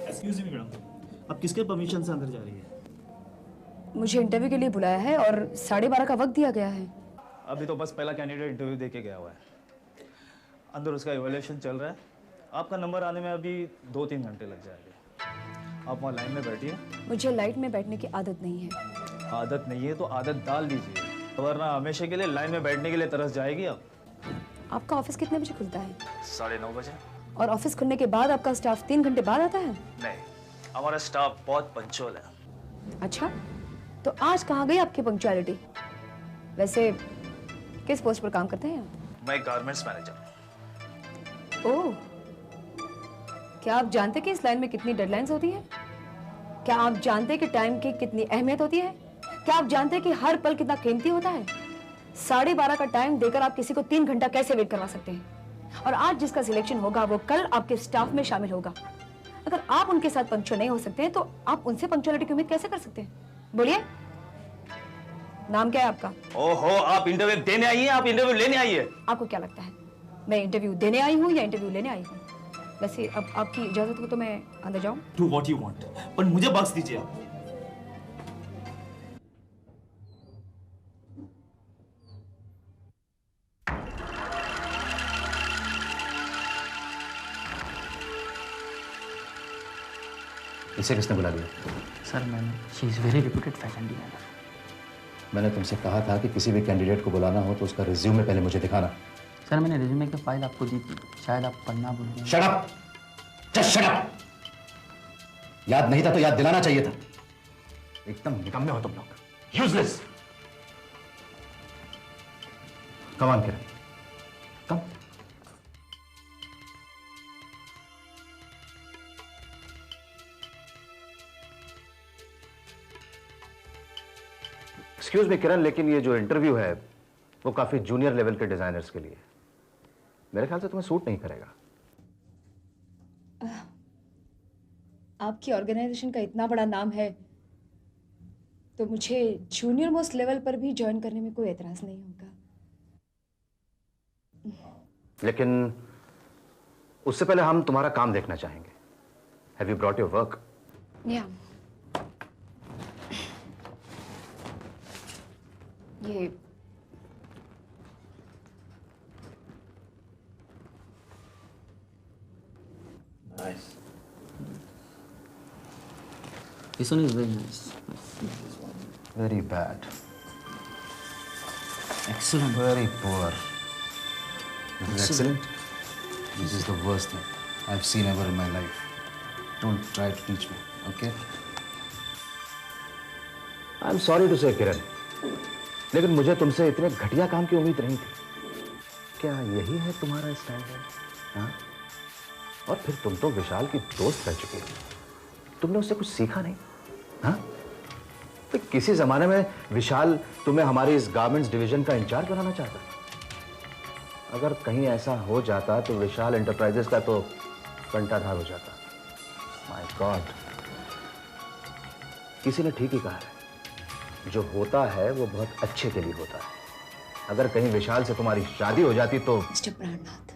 Excuse me madam, आप किसके permission से अंदर जा रही है? मुझे इंटरव्यू के लिए बुलाया है और 12:30 का वक्त दिया गया है। अभी तो बस पहला कैंडिडेट इंटरव्यू दे के गया हुआ है, अंदर उसका इवैल्यूएशन चल रहा है। आपका नंबर आने में अभी 2-3 घंटे लग जाएंगे। आप वहाँ लाइन में बैठिए। मुझे लाइट में बैठने की आदत नहीं है। आदत नहीं है तो आदत डाल दीजिए, वरना हमेशा के लिए लाइन में बैठने के लिए तरस जाएगी आप। आपका ऑफिस कितने बजे खुलता है? 9:30 बजे। और ऑफिस खुलने के बाद आपका स्टाफ 3 घंटे बाद आता है? नहीं, हमारा स्टाफ बहुत पंक्चुअल है। अच्छा, तो आज कहाँ गई आपकी पंक्चुअलिटी? वैसे किस पोस्ट पर काम करते हैं आप? मैं गारमेंट्स मैनेजर। ओह, क्या आप जानते हैं कि इस लाइन में कितनी डेडलाइंस होती है? क्या आप जानते हैं कि टाइम की कितनी अहमियत होती है? क्या आप जानते हैं कि हर पल कितना कीमती होता है? 12:30 का टाइम देकर आप किसी को 3 घंटा कैसे वेट करवा सकते हैं? और आज जिसका सिलेक्शन होगा वो कल आपके स्टाफ में शामिल होगा। अगर आप उनके साथ पंक्चुअल नहीं हो सकते हैं तो आप उनसे पंक्चुअलिटी की उम्मीद कैसे कर सकते हैं? बोलिए, नाम क्या है आपका? ओहो, आप इंटरव्यू देने आई हैं, आप इंटरव्यू लेने आई है? आपको क्या लगता है मैं इंटरव्यू देने आई हूँ या इंटरव्यू लेने आई हूँ? वैसे अब आपकी इजाजत हो तो मैं अंदर जाऊं? डू व्हाट यू वांट, पर मुझे बख्श दीजिए आप। इसे किसने बुला लिया? सर मैंने, she is very reputed fashion designer. मैंने तुमसे कहा था कि किसी भी कैंडिडेट को बुलाना हो तो उसका रिज्यूमे पहले मुझे दिखाना। सर मैंने रिज्यूमे की फाइल आपको दी थी, शायद आप पढ़ना भूल गए। Shut up! Just shut up! याद नहीं था तो याद दिलाना चाहिए था। एकदम निकम्मे हो तुम लोग, useless. Come on Kiran, come. Excuse me Kiran, लेकिन ये जो इंटरव्यू है वो काफी जूनियर लेवल के डिजाइनर्स के लिए, मेरे ख्याल से तुम्हें सूट नहीं करेगा। आपकी ऑर्गेनाइजेशन का इतना बड़ा नाम है तो मुझे जूनियर मोस्ट लेवल पर भी ज्वाइन करने में कोई एतराज नहीं होगा। लेकिन उससे पहले हम तुम्हारा काम देखना चाहेंगे। Have you brought your work? या ये nice. This one is very nice. Very bad, Excellent. Very poor. This is excellent. This is the worst thing I've seen ever in my life. Don't try to teach me, okay? I'm sorry to say, किरण, लेकिन मुझे तुमसे इतने घटिया काम की उम्मीद नहीं थी। क्या यही है तुम्हारा स्टैंडर्ड? हाँ? और फिर तुम तो विशाल की दोस्त रह चुकी हो, तुमने उससे कुछ सीखा नहीं? हाँ? तो किसी जमाने में विशाल तुम्हें हमारे इस गारमेंट्स डिवीजन का इंचार्ज बनाना चाहता है। अगर कहीं ऐसा हो जाता तो विशाल एंटरप्राइजेस का तो कंटाधार हो जाता। माय गॉड, किसी ने ठीक ही कहा है, जो होता है वो बहुत अच्छे के लिए होता है। अगर कहीं विशाल से तुम्हारी शादी हो जाती तो। मिस्टर प्राणनाथ,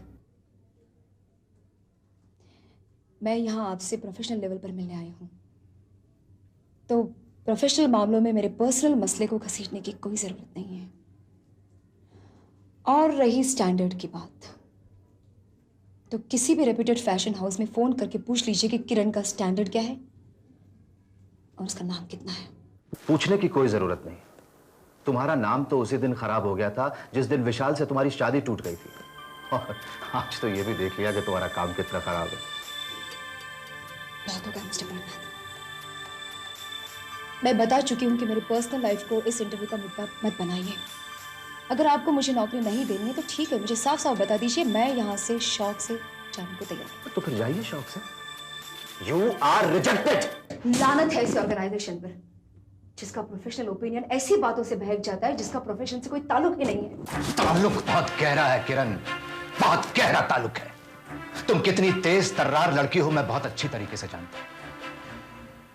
मैं यहाँ आपसे प्रोफेशनल लेवल पर मिलने आई हूँ, तो प्रोफेशनल मामलों में मेरे पर्सनल मसले को घसीटने की कोई जरूरत नहीं है। और रही स्टैंडर्ड की बात, तो किसी भी रेप्यूटेड फैशन हाउस में फोन करके पूछ लीजिए कि किरण का स्टैंडर्ड क्या है और उसका नाम कितना है। पूछने की कोई जरूरत नहीं। तुम्हारा नाम तो उसी दिन खराब हो गया था जिस दिन विशाल से तुम्हारी शादी टूट गई थी, और आज तो ये भी देख लिया कि तुम्हारा काम कितना खराब है। बहुत होगा मिस्टर प्राणनाथ, मैं बता चुकी हूँ कि मेरी पर्सनल लाइफ को इस इंटरव्यू का मुद्दा मत बनाइए। अगर आपको मुझे नौकरी नहीं देनी है तो ठीक है, मुझे साफ साफ बता दीजिए, मैं यहाँ से शौक से जाने को तैयार हूँ। तो फिर जाइए शौक से। You are rejected. लानत है इस ऑर्गेनाइजेशन पर, जिसका प्रोफेशनल ओपिनियन ऐसी बातों से बहक जाता है जिसका प्रोफेशन से कोई ताल्लुक ही नहीं है। ताल्लुक बहुत गहरा है किरण, बहुत गहरा ताल्लुक है। तुम कितनी तेज तर्रार लड़की हो मैं बहुत अच्छी तरीके से जानता हूं।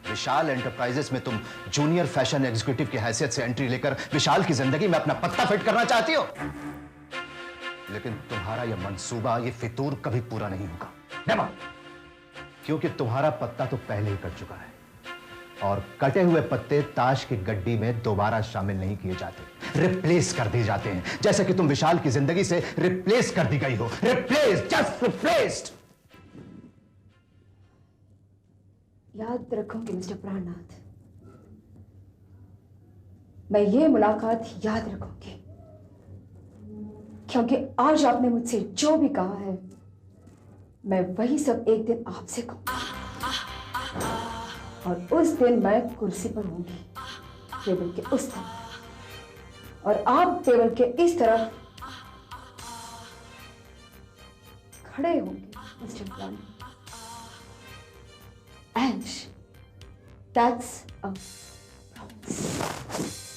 विशाल एंटरप्राइजेस में तुम जूनियर फैशन एग्जीक्यूटिव की हैसियत से एंट्री लेकर विशाल की जिंदगी में अपना पत्ता फिट करना चाहती हो, लेकिन तुम्हारा यह मंसूबा, यह फितूर कभी पूरा नहीं होगा। नेवर। क्योंकि तुम्हारा पत्ता तो पहले ही कट चुका है और कटे हुए पत्ते ताश की गड्डी में दोबारा शामिल नहीं किए जाते, रिप्लेस कर दिए जाते हैं, जैसे कि तुम विशाल की जिंदगी से रिप्लेस कर दी गई हो। Replace, just replaced. याद रखूंगी मिस्टर प्राणनाथ, मैं ये मुलाकात याद रखूंगी, क्योंकि आज आपने मुझसे जो भी कहा है मैं वही सब एक दिन आपसे कहूंगी, और उस दिन मैं कुर्सी पर होंगी, टेबल के उस तरफ, और आप टेबल के इस तरफ खड़े होंगे mister Prannath. And that's a promise.